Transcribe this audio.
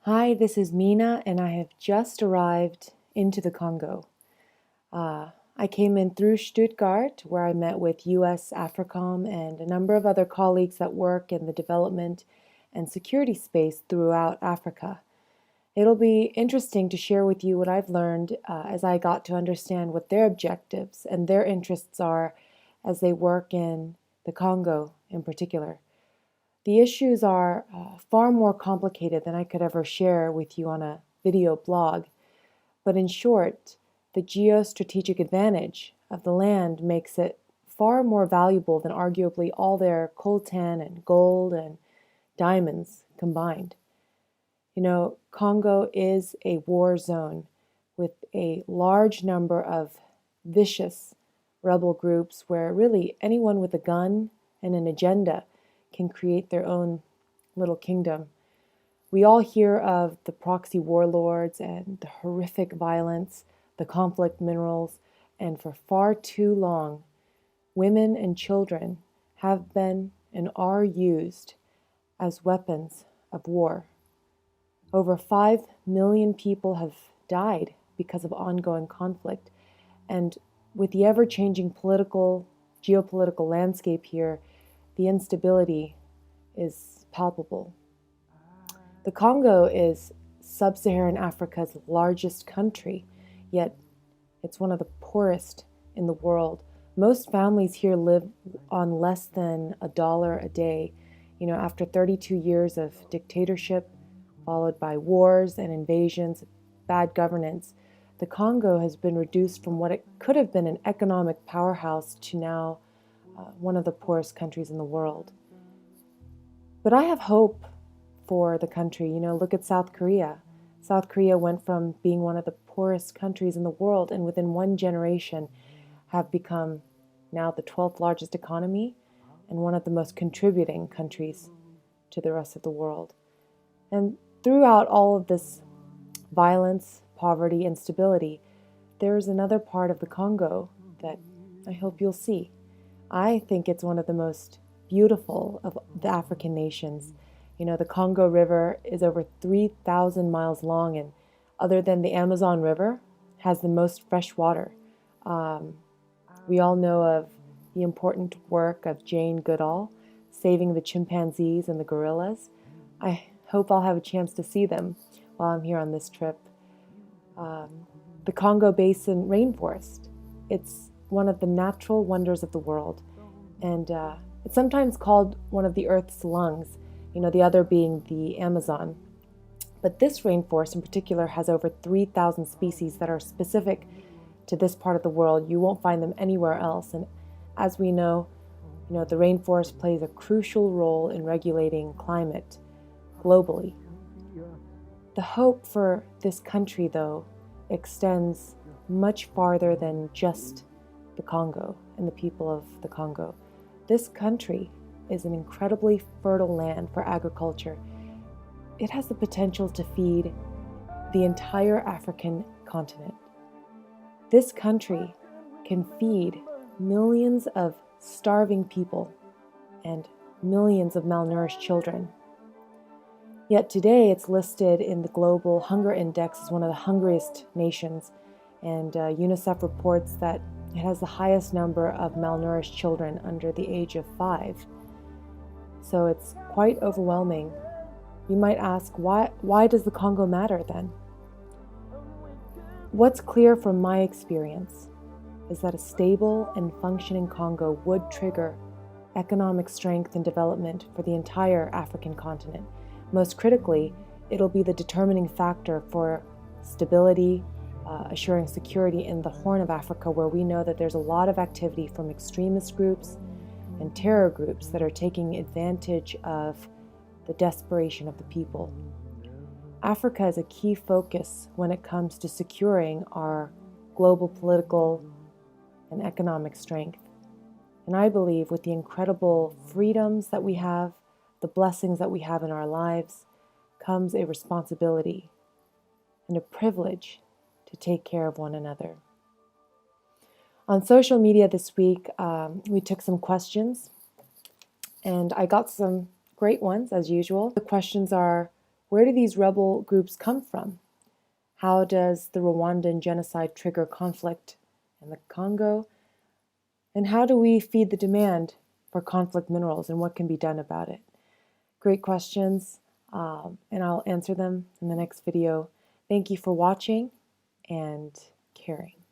Hi, this is Mina, and I have just arrived into the Congo. I came in through Stuttgart, where I met with US AFRICOM and a number of other colleagues that work in the development and security space throughout Africa. It'll be interesting to share with you what I've learned as I got to understand what their objectives and their interests are as they work in the Congo in particular. The issues are far more complicated than I could ever share with you on a video blog, but in short, the geostrategic advantage of the land makes it far more valuable than arguably all their coltan and gold and diamonds combined. Congo is a war zone with a large number of vicious rebel groups where really anyone with a gun and an agenda can create their own little kingdom. We all hear of the proxy warlords and the horrific violence, the conflict minerals, and for far too long, women and children have been and are used as weapons of war. Over 5 million people have died because of ongoing conflict, and with the ever-changing geopolitical landscape here, the instability is palpable. The Congo is sub-Saharan Africa's largest country, yet it's one of the poorest in the world. Most families here live on less than $1 a day. After 32 years of dictatorship, followed by wars and invasions, bad governance, the Congo has been reduced from what it could have been an economic powerhouse to now one of the poorest countries in the world. But I have hope for the country. Look at South Korea. South Korea went from being one of the poorest countries in the world and within one generation have become now the 12th largest economy and one of the most contributing countries to the rest of the world. And throughout all of this violence, poverty, instability, there is another part of the Congo that I hope you'll see. I think it's one of the most beautiful of the African nations. The Congo River is over 3,000 miles long, and other than the Amazon River, has the most fresh water. We all know of the important work of Jane Goodall, saving the chimpanzees and the gorillas. I hope I'll have a chance to see them while I'm here on this trip. The Congo Basin rainforest. It's one of the natural wonders of the world, and it's sometimes called one of the Earth's lungs, the other being the Amazon. But this rainforest in particular has over 3,000 species that are specific to this part of the world. You won't find them anywhere else. And as we know, the rainforest plays a crucial role in regulating climate globally. The hope for this country, though, extends much farther than just the Congo and the people of the Congo. This country is an incredibly fertile land for agriculture. It has the potential to feed the entire African continent. This country can feed millions of starving people and millions of malnourished children. Yet today it's listed in the Global Hunger Index as one of the hungriest nations, and UNICEF reports that it has the highest number of malnourished children under the age of 5. So it's quite overwhelming. You might ask, why does the Congo matter then? What's clear from my experience is that a stable and functioning Congo would trigger economic strength and development for the entire African continent. Most critically, it'll be the determining factor for stability, assuring security in the Horn of Africa, where we know that there's a lot of activity from extremist groups and terror groups that are taking advantage of the desperation of the people. Africa is a key focus when it comes to securing our global political and economic strength. And I believe with the incredible freedoms that we have, the blessings that we have in our lives, comes a responsibility and a privilege to take care of one another. On social media this week, we took some questions, and I got some great ones as usual. The questions are, Where do these rebel groups come from? How does the Rwandan genocide trigger conflict in the Congo? And how do we feed the demand for conflict minerals, and what can be done about it? Great questions, and I'll answer them in the next video. Thank you for watching and caring.